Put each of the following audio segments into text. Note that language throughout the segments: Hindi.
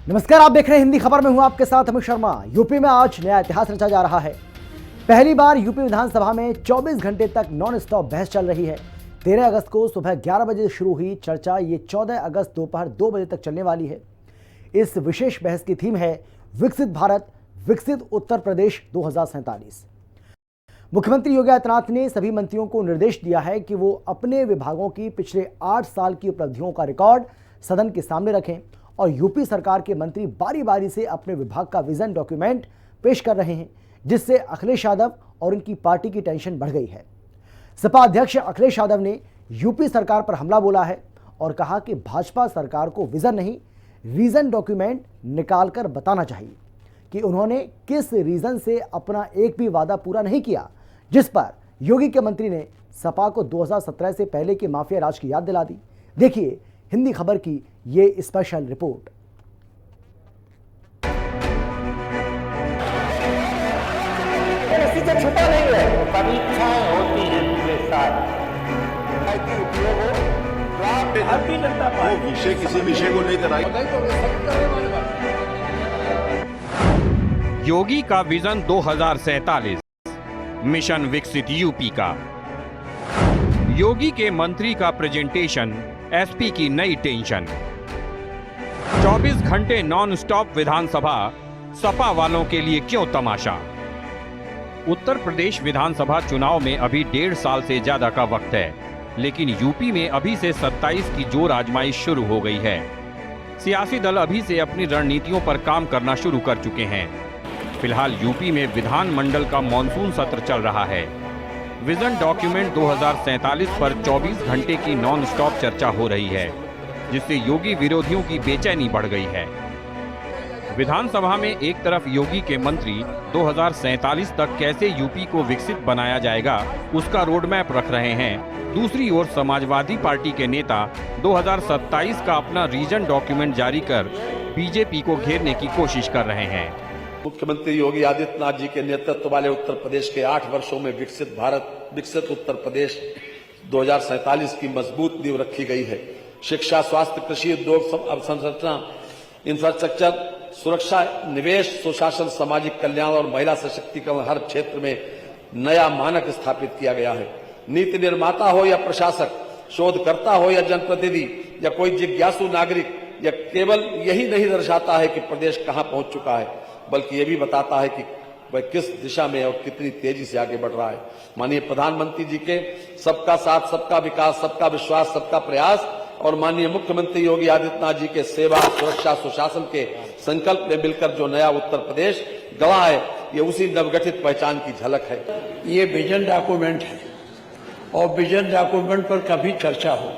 नमस्कार, आप देख रहे हैं हिंदी खबर में। हूं आपके साथ अमित शर्मा। यूपी में आज नया इतिहास रचा जा रहा है। पहली बार यूपी विधानसभा में 24 घंटे तक नॉन स्टॉप बहस चल रही है। 13 अगस्त को सुबह 11 बजे शुरू हुई चर्चा ये 14 अगस्त दोपहर 2 बजे तक चलने वाली है। इस विशेष बहस की थीम है विकसित भारत, विकसित उत्तर प्रदेश 2047। मुख्यमंत्री योगी आदित्यनाथ ने सभी मंत्रियों को निर्देश दिया है कि वो अपने विभागों की पिछले 8 साल की उपलब्धियों का रिकॉर्ड सदन के सामने रखें और यूपी सरकार के मंत्री बारी बारी से अपने विभाग का विजन डॉक्यूमेंट पेश कर रहे हैं, जिससे अखिलेश यादव और उनकी पार्टी की टेंशन बढ़ गई है। सपा अध्यक्ष अखिलेश यादव ने यूपी सरकार पर हमला बोला है और कहा कि भाजपा सरकार को विजन नहीं, रीजन डॉक्यूमेंट निकालकर बताना चाहिए कि उन्होंने किस रीजन से अपना एक भी वादा पूरा नहीं किया, जिस पर योगी के मंत्री ने सपा को 2017 से पहले के माफिया राज की याद दिला दी। देखिए हिंदी खबर की ये स्पेशल रिपोर्ट। किसी से छुपा नहीं है, परीक्षाएं होती हैं पूरे साल। उपयोग हो भारतीय जनता पार्टी विषय किसी विषय को लेकर आई। योगी का विजन 2047, मिशन विकसित यूपी का। योगी के मंत्री का प्रेजेंटेशन, एसपी की नई टेंशन। 24 घंटे नॉन स्टॉप विधानसभा, सपा वालों के लिए क्यों तमाशा। उत्तर प्रदेश विधानसभा चुनाव में अभी 1.5 साल से ज्यादा का वक्त है, लेकिन यूपी में अभी से 27 की जोर आजमाइश शुरू हो गई है। सियासी दल अभी से अपनी रणनीतियों पर काम करना शुरू कर चुके हैं। फिलहाल यूपी में विधानमंडल का मॉनसून सत्र चल रहा है। विजन डॉक्यूमेंट 2047 पर 24 घंटे की नॉन स्टॉप चर्चा हो रही है, जिससे योगी विरोधियों की बेचैनी बढ़ गई है। विधानसभा में एक तरफ योगी के मंत्री 2047 तक कैसे यूपी को विकसित बनाया जाएगा उसका रोड मैप रख रहे हैं, दूसरी ओर समाजवादी पार्टी के नेता 2027 का अपना रीजन डॉक्यूमेंट जारी कर बीजेपी को घेरने की कोशिश कर रहे हैं। मुख्यमंत्री योगी आदित्यनाथ जी के नेतृत्व वाले उत्तर प्रदेश के 8 वर्षों में विकसित भारत, विकसित उत्तर प्रदेश 2047 की मजबूत नींव रखी गई है। शिक्षा, स्वास्थ्य, कृषि, उद्योग, अवसंरचना, इंफ्रास्ट्रक्चर, सुरक्षा, निवेश, सुशासन, सामाजिक कल्याण और महिला सशक्तिकरण, हर क्षेत्र में नया मानक स्थापित किया गया है। नीति निर्माता हो या प्रशासक, शोधकर्ता हो या जनप्रतिनिधि या कोई जिज्ञासु नागरिक, यह केवल यही नहीं दर्शाता है कि प्रदेश कहां पहुंच चुका है, बल्कि ये भी बताता है कि वह किस दिशा में और कितनी तेजी से आगे बढ़ रहा है। माननीय प्रधानमंत्री जी के सबका साथ, सबका विकास, सबका विश्वास, सबका प्रयास और माननीय मुख्यमंत्री योगी आदित्यनाथ जी के सेवा, सुरक्षा, सुशासन के संकल्प में मिलकर जो नया उत्तर प्रदेश गढ़ा है, ये उसी नवगठित पहचान की झलक है। ये विजन डॉक्यूमेंट है और विजन डॉक्यूमेंट पर कभी चर्चा हो,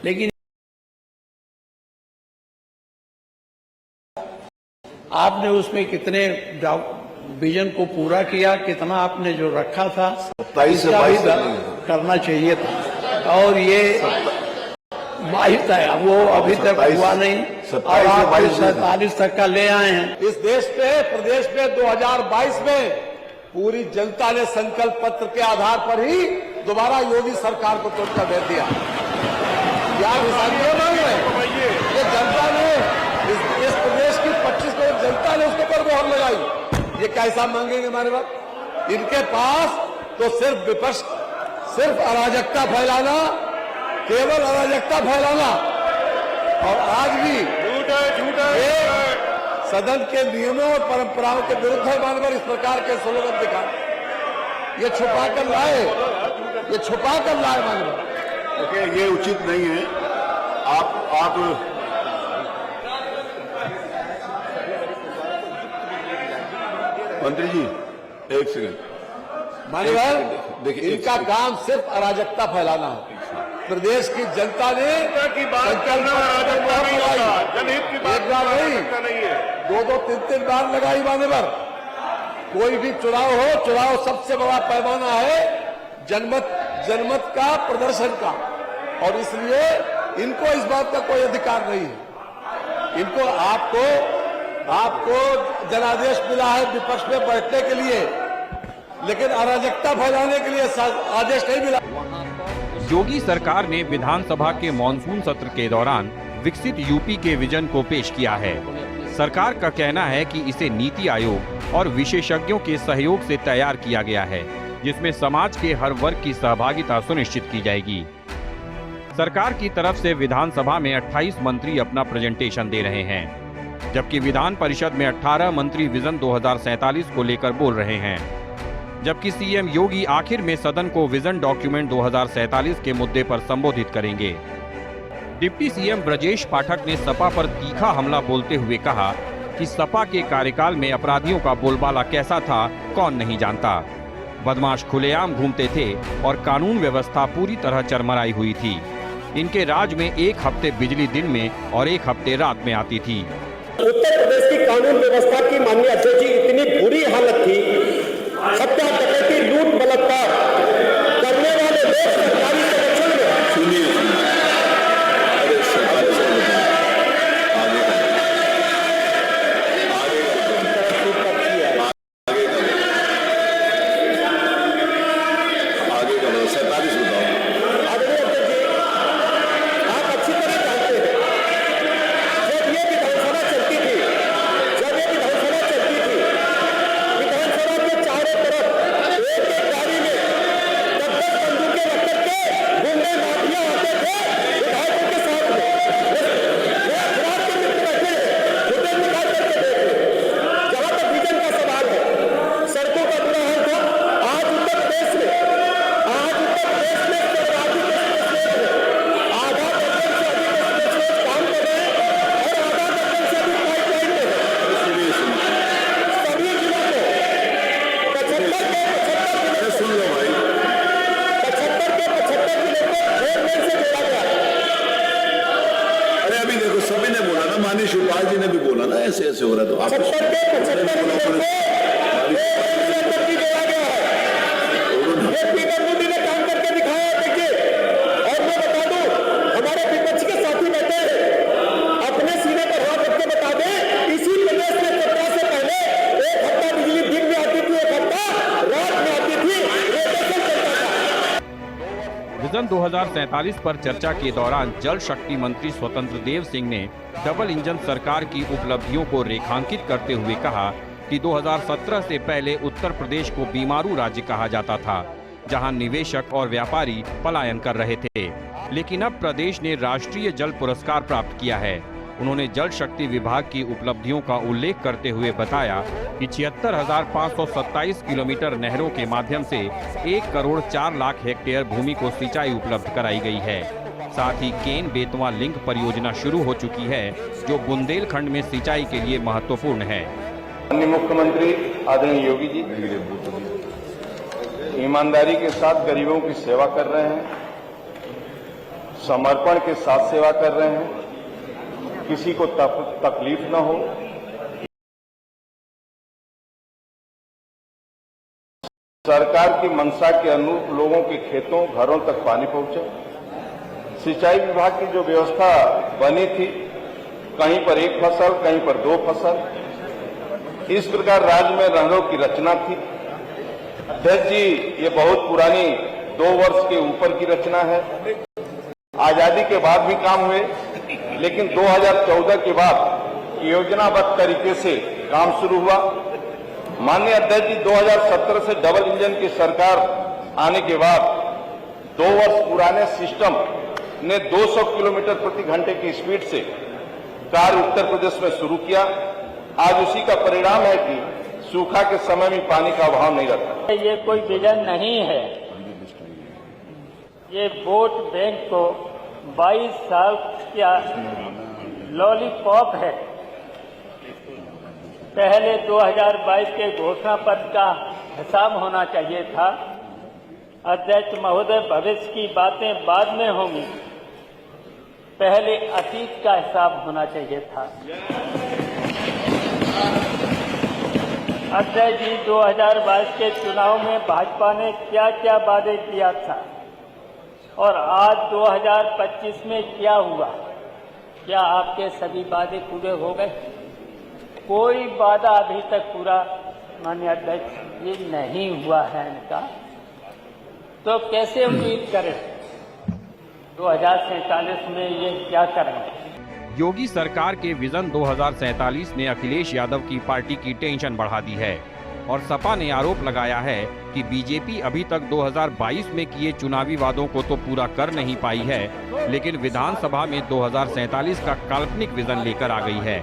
लेकिन आपने उसमें कितने विजन को पूरा किया, कितना आपने जो रखा था 27 से 22 करना चाहिए था, और ये 22 है, वो अभी तक हुआ नहीं और आप 47 तक का ले आए हैं। इस देश पे, प्रदेश पे 2022 में पूरी जनता ने संकल्प पत्र के आधार पर ही दोबारा योगी सरकार को चुनकर भेज दिया। क्या मांग रहे, ये जनता ने इस प्रदेश की 25 करोड़ जनता ने उसके ऊपर मोहर लगाई। ये कैसा मांगेंगे हमारे बात? इनके पास तो सिर्फ विपक्ष, सिर्फ अराजकता फैलाना, केवल अराजकता फैलाना, और आज भी ये सदन के नियमों और परंपराओं के विरुद्ध है। मानवर इस प्रकार के स्लोगन दिखा, ये छुपा कर लाए, ये छुपा कर लाए मानवर। ये उचित नहीं है। आप मंत्री जी एक सेकंड, मानवर, देखिए इनका काम सिर्फ अराजकता फैलाना है। प्रदेश की जनता ने की बात करना, जनहित की बात नहीं है, 2-3 बार लगाई मान्यवर। कोई भी चुनाव हो, चुनाव सबसे बड़ा पैमाना है जनमत का, प्रदर्शन का, और इसलिए इनको इस बात का कोई अधिकार नहीं है। इनको आपको जनादेश मिला है विपक्ष में बैठने के लिए, लेकिन अराजकता फैलाने के लिए आदेश नहीं मिला। योगी सरकार ने विधानसभा के मॉनसून सत्र के दौरान विकसित यूपी के विजन को पेश किया है। सरकार का कहना है कि इसे नीति आयोग और विशेषज्ञों के सहयोग से तैयार किया गया है, जिसमें समाज के हर वर्ग की सहभागिता सुनिश्चित की जाएगी। सरकार की तरफ से विधानसभा में 28 मंत्री अपना प्रेजेंटेशन दे रहे हैं, जबकि विधान परिषद में 18 मंत्री विजन 2047 को लेकर बोल रहे हैं। जबकि सीएम योगी आखिर में सदन को विजन डॉक्यूमेंट 2047 के मुद्दे पर संबोधित करेंगे। डिप्टी सीएम ब्रजेश पाठक ने सपा पर तीखा हमला बोलते हुए कहा कि सपा के कार्यकाल में अपराधियों का बोलबाला कैसा था कौन नहीं जानता। बदमाश खुलेआम घूमते थे और कानून व्यवस्था पूरी तरह चरमराई हुई थी। इनके राज में एक हफ्ते बिजली दिन में और एक हफ्ते रात में आती थी। उत्तर प्रदेश की कानून व्यवस्था की माननीय अध्यक्ष जी इतनी बुरी हालत थी, हत्या डकैती लूट बलात्कार करने वाले लोग सरकारी संरक्षण में शिवपाल जी ने भी बोला ना ऐसे ऐसे हो रहा तो आप काम करके दिखाया। देखिए, और मैं बता दूं, हमारे विपक्ष के साथी बैठे अपने सीने पर हाथ रख के बता दें, इसी प्रदेश में सत्ता से पहले एक हफ्ता बिजली दिन में आती थी, एक हफ्ता रात में आती थी, रोटेशन चलता था। विजन 2047 पर चर्चा के दौरान जल शक्ति मंत्री स्वतंत्र देव सिंह ने डबल इंजन सरकार की उपलब्धियों को रेखांकित करते हुए कहा कि 2017 से पहले उत्तर प्रदेश को बीमारू राज्य कहा जाता था, जहां निवेशक और व्यापारी पलायन कर रहे थे। लेकिन अब प्रदेश ने राष्ट्रीय जल पुरस्कार प्राप्त किया है। उन्होंने जल शक्ति विभाग की उपलब्धियों का उल्लेख करते हुए बताया कि 76,527 किलोमीटर नहरों के माध्यम से 1 करोड़ 4 लाख हेक्टेयर भूमि को सिंचाई उपलब्ध कराई गई है। साथ ही केन बेतवा लिंक परियोजना शुरू हो चुकी है, जो बुंदेलखंड में सिंचाई के लिए महत्वपूर्ण है। माननीय मुख्यमंत्री आदरणीय योगी जी ईमानदारी के साथ गरीबों की सेवा कर रहे हैं, समर्पण के साथ सेवा कर रहे हैं, किसी को तकलीफ न हो। सरकार की मंशा के अनुरूप लोगों के खेतों घरों तक पानी पहुंचे। सिंचाई विभाग की जो व्यवस्था बनी थी, कहीं पर 1 फसल कहीं पर 2 फसल, इस प्रकार राज्य में नहरों की रचना थी। अध्यक्ष जी, ये बहुत पुरानी 2 वर्ष के ऊपर की रचना है। आजादी के बाद भी काम हुए, लेकिन 2014 के बाद योजनाबद्ध तरीके से काम शुरू हुआ। माननीय अध्यक्ष जी, 2017 से डबल इंजन की सरकार आने के बाद 2 वर्ष पुराने सिस्टम ने 200 किलोमीटर प्रति घंटे की स्पीड से कार्य उत्तर प्रदेश में शुरू किया। आज उसी का परिणाम है कि सूखा के समय में पानी का अभाव नहीं रहता। ये कोई विजन नहीं है, ये वोट बैंक को 22 साल का लॉलीपॉप है। पहले 2022 के घोषणा पत्र का हिसाब होना चाहिए था। अध्यक्ष महोदय, भविष्य की बातें बाद में होंगी, पहले अतीत का हिसाब होना चाहिए था। अध्यक्ष जी, 2022 के चुनाव में भाजपा ने क्या क्या वादे किया था और आज 2025 में क्या हुआ? क्या आपके सभी वादे पूरे हो गए? कोई वादा अभी तक पूरा माननीय अध्यक्ष ये नहीं हुआ है इनका, तो कैसे उम्मीद करें 2047 में ये क्या करेंगे? योगी सरकार के विजन 2047 ने अखिलेश यादव की पार्टी की टेंशन बढ़ा दी है और सपा ने आरोप लगाया है कि बीजेपी अभी तक 2022 में किए चुनावी वादों को तो पूरा कर नहीं पाई है, लेकिन विधानसभा में 2047 का काल्पनिक विजन लेकर आ गई है।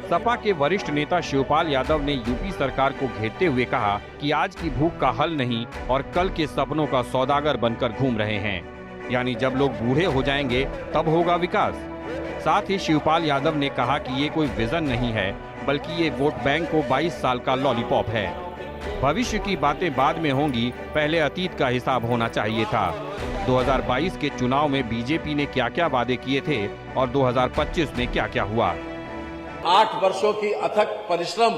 सपा के वरिष्ठ नेता शिवपाल यादव ने यूपी सरकार को घेरते हुए कहा कि आज की भूख का हल नहीं और कल के सपनों का सौदागर बनकर घूम रहे हैं, यानी जब लोग बूढ़े हो जाएंगे तब होगा विकास। साथ ही शिवपाल यादव ने कहा कि ये कोई विजन नहीं है, बल्कि ये वोट बैंक को 22 साल का लॉलीपॉप है। भविष्य की बातें बाद में होंगी, पहले अतीत का हिसाब होना चाहिए था। 2022 के चुनाव में बीजेपी ने क्या क्या वादे किए थे और 2025 में क्या क्या हुआ। 8 वर्षों की अथक परिश्रम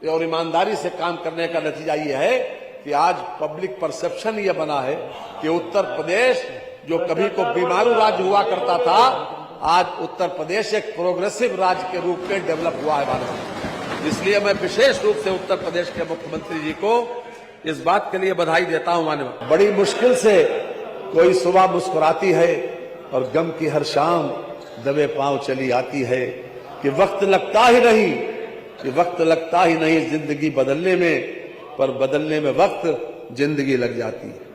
और ईमानदारी से काम करने का नतीजा ये है कि आज पब्लिक परसेप्शन ये बना है कि उत्तर प्रदेश जो कभी को बीमारू राज्य हुआ करता था, आज उत्तर प्रदेश एक प्रोग्रेसिव राज्य के रूप में डेवलप हुआ है भारत। इसलिए मैं विशेष रूप से उत्तर प्रदेश के मुख्यमंत्री जी को इस बात के लिए बधाई देता हूं। माननीय, बड़ी मुश्किल से कोई सुबह मुस्कुराती है और गम की हर शाम दबे पांव चली आती है कि वक्त लगता ही नहीं जिंदगी बदलने में, पर बदलने में वक्त जिंदगी लग जाती है।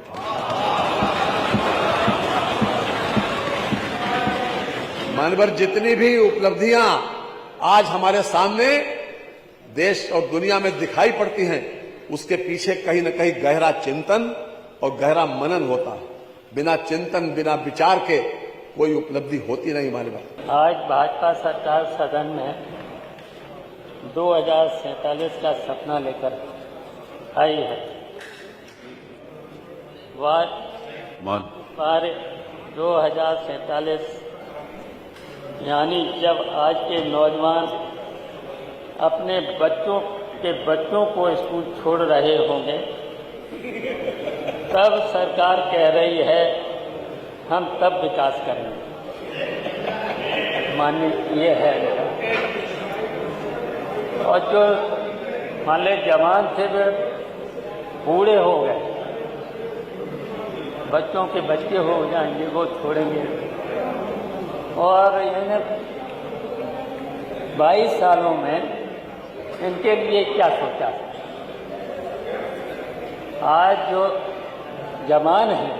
मानवर जितनी भी उपलब्धियां आज हमारे सामने देश और दुनिया में दिखाई पड़ती हैं, उसके पीछे कहीं न कहीं गहरा चिंतन और गहरा मनन होता है। बिना चिंतन, बिना विचार के कोई उपलब्धि होती नहीं। मानवर आज भाजपा सरकार सदन में 2047 का सपना लेकर आई है। वार 2047 यानी जब आज के नौजवान अपने बच्चों को स्कूल छोड़ रहे होंगे, तब सरकार कह रही है हम तब विकास करेंगे। माननीय ये है। और जो मान ले जवान थे वे बूढ़े हो गए, बच्चों के बच्चे हो जाएंगे, वो छोड़ेंगे। और इन्हें 22 सालों में इनके लिए क्या सोचा। आज जो जवान हैं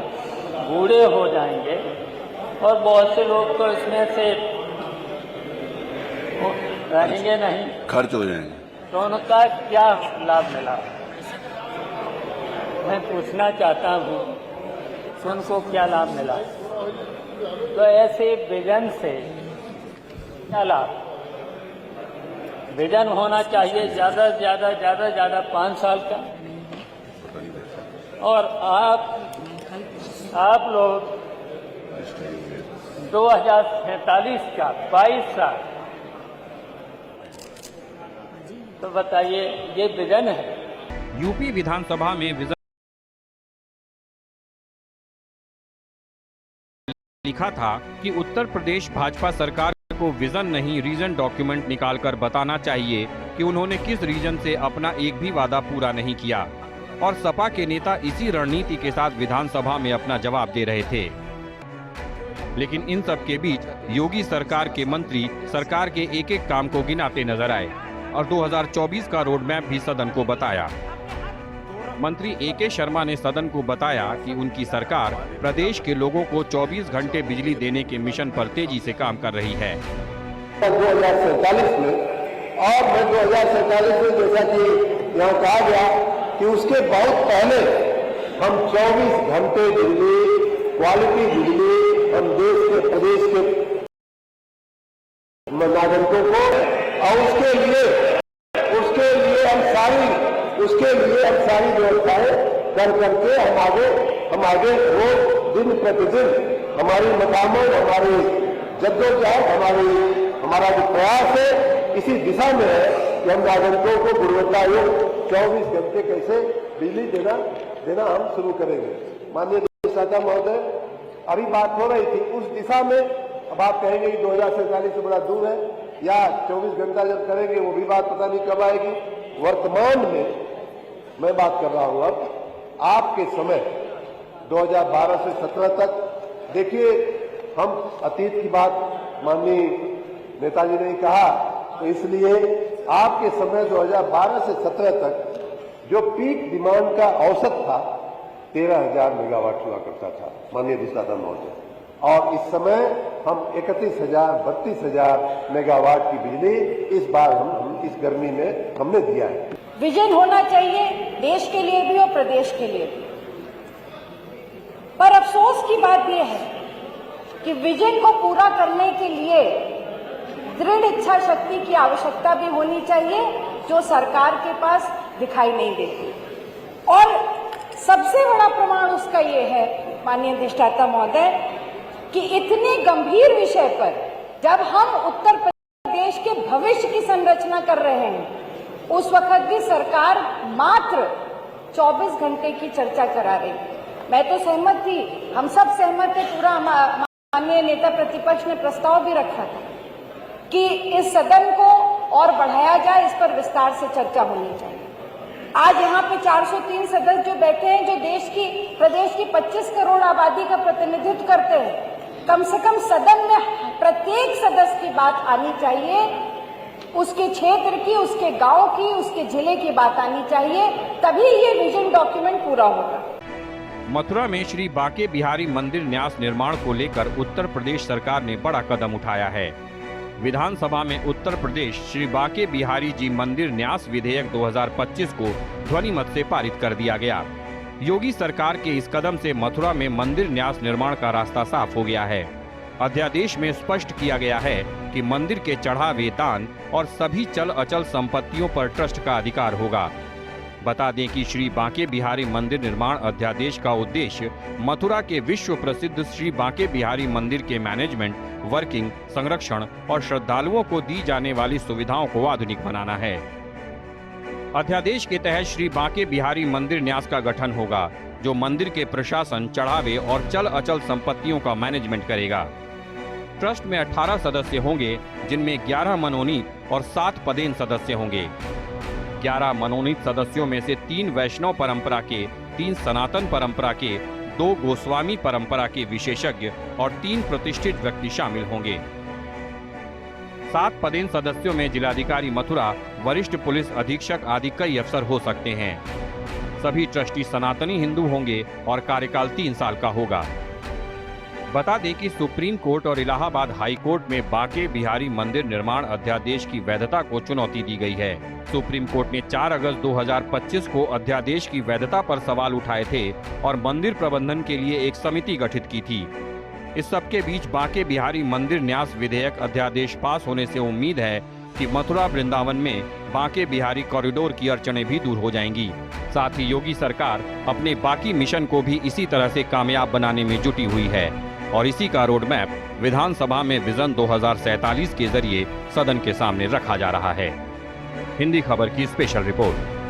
बूढ़े हो जाएंगे और बहुत से लोग तो इसमें से रहेंगे नहीं, खर्च हो जाएंगे, तो उनका क्या लाभ मिला। मैं पूछना चाहता हूँ उनको क्या लाभ मिला। तो ऐसे विजन से क्या लाभ। विजन होना चाहिए ज्यादा से ज्यादा 5 साल का। और आप लोग 2047 का 22 साल, तो बताइए ये विजन है। यूपी विधानसभा में विजन लिखा था कि उत्तर प्रदेश भाजपा सरकार को विजन नहीं रीजन डॉक्यूमेंट निकालकर बताना चाहिए कि उन्होंने किस रीजन से अपना एक भी वादा पूरा नहीं किया। और सपा के नेता इसी रणनीति के साथ विधानसभा में अपना जवाब दे रहे थे। लेकिन इन सब के बीच योगी सरकार के मंत्री सरकार के एक एक काम को गिनाते नजर आए और 2024 का रोड मैप भी सदन को बताया। मंत्री ए.के. शर्मा ने सदन को बताया कि उनकी सरकार प्रदेश के लोगों को 24 घंटे बिजली देने के मिशन पर तेजी से काम कर रही है। 2047 में और मैं 2047 में जैसा कि यहाँ कहा गया कि उसके बहुत पहले हम 24 घंटे बिजली, क्वालिटी बिजली हम देश के प्रदेश के नागरिकों को, और उसके लिए हम सारी व्यवस्थाएं कर करके हम आगे रोज दिन प्रतिदिन हमारी मकामों, हमारी जद्दोजहद, हमारा जो प्रयास है इसी दिशा में है कि हम नागरिकों को गुणवत्तायुक्त 24 घंटे कैसे बिजली देना हम शुरू करेंगे। माननीय देवता महोदय, अभी बात हो रही थी उस दिशा में। अब आप कहेंगे कि 2047 से बड़ा दूर है या 24 घंटा जब करेंगे वो भी बात पता नहीं कब आएगी। वर्तमान में मैं बात कर रहा हूं। अब आपके समय 2012 से 17 तक देखिए, हम अतीत की बात माननीय नेताजी ने कहा। तो इसलिए आपके समय 2012 से 17 तक जो पीक डिमांड का औसत था 13,000 मेगावाट हुआ करता था, माननीय अधिष्ठाता महोदय, और इस समय हम 31,000-32,000 मेगावाट की बिजली इस बार हम इस गर्मी में हमने दिया है। विजन होना चाहिए देश के लिए भी और प्रदेश के लिए भी, पर अफसोस की बात यह है कि विजन को पूरा करने के लिए दृढ़ इच्छा शक्ति की आवश्यकता भी होनी चाहिए, जो सरकार के पास दिखाई नहीं देती। और सबसे बड़ा प्रमाण उसका ये है माननीय अधिष्ठाता महोदय कि इतने गंभीर विषय पर जब हम उत्तर प्रदेश के भविष्य की संरचना कर रहे हैं, उस वक्त भी सरकार मात्र 24 घंटे की चर्चा करा रही। मैं तो सहमत थी, हम सब सहमत थे, पूरा माननीय नेता प्रतिपक्ष ने प्रस्ताव भी रखा था कि इस सदन को और बढ़ाया जाए, इस पर विस्तार से चर्चा होनी चाहिए। आज यहाँ पे 403 सदस्य जो बैठे हैं, जो प्रदेश की 25 करोड़ आबादी का प्रतिनिधित्व करते हैं, कम से कम सदन में प्रत्येक सदस्य की बात आनी चाहिए, उसके क्षेत्र की, उसके गांव की, उसके जिले की बात आनी चाहिए, तभी ये विजन डॉक्यूमेंट पूरा होगा। मथुरा में श्री बांके बिहारी मंदिर न्यास निर्माण को लेकर उत्तर प्रदेश सरकार ने बड़ा कदम उठाया है। विधानसभा में उत्तर प्रदेश श्री बांके बिहारी जी मंदिर न्यास विधेयक 2025 को ध्वनि मत से पारित कर दिया गया। योगी सरकार के इस कदम से मथुरा में मंदिर न्यास निर्माण का रास्ता साफ हो गया है। अध्यादेश में स्पष्ट किया गया है कि मंदिर के चढ़ावे, दान और सभी चल अचल संपत्तियों पर ट्रस्ट का अधिकार होगा। बता दें कि श्री बांके बिहारी मंदिर निर्माण अध्यादेश का उद्देश्य मथुरा के विश्व प्रसिद्ध श्री बांके बिहारी मंदिर के मैनेजमेंट, वर्किंग, संरक्षण और श्रद्धालुओं को दी जाने वाली सुविधाओं को आधुनिक बनाना है। अध्यादेश के तहत श्री बांके बिहारी मंदिर न्यास का गठन होगा, जो मंदिर के प्रशासन, चढ़ावे और चल अचल संपत्तियों का मैनेजमेंट करेगा। ट्रस्ट में 18 सदस्य होंगे, जिनमें 11 मनोनीत और 7 पदेन सदस्य होंगे। 11 मनोनीत सदस्यों में से 3 वैष्णव परंपरा के, 3 सनातन परंपरा के, 2 गोस्वामी परंपरा के विशेषज्ञ और 3 प्रतिष्ठित व्यक्ति शामिल होंगे। 7 पदेन सदस्यों में जिलाधिकारी मथुरा, वरिष्ठ पुलिस अधीक्षक आदि कई अफसर हो सकते हैं। सभी ट्रस्टी सनातनी हिंदू होंगे और कार्यकाल 3 साल का होगा। बता दें कि सुप्रीम कोर्ट और इलाहाबाद हाई कोर्ट में बांके बिहारी मंदिर निर्माण अध्यादेश की वैधता को चुनौती दी गई है। सुप्रीम कोर्ट ने 4 अगस्त 2025 को अध्यादेश की वैधता पर सवाल उठाए थे और मंदिर प्रबंधन के लिए एक समिति गठित की थी। इस सबके बीच बांके बिहारी मंदिर न्यास विधेयक अध्यादेश पास होने से उम्मीद है कि मथुरा वृंदावन में बांके बिहारी कॉरिडोर की अड़चनें भी दूर हो जाएंगी। साथ ही योगी सरकार अपने बाकी मिशन को भी इसी तरह से कामयाब बनाने में जुटी हुई है और इसी का रोड मैप विधानसभा में विजन 2047 के जरिए सदन के सामने रखा जा रहा है। हिंदी खबर की स्पेशल रिपोर्ट।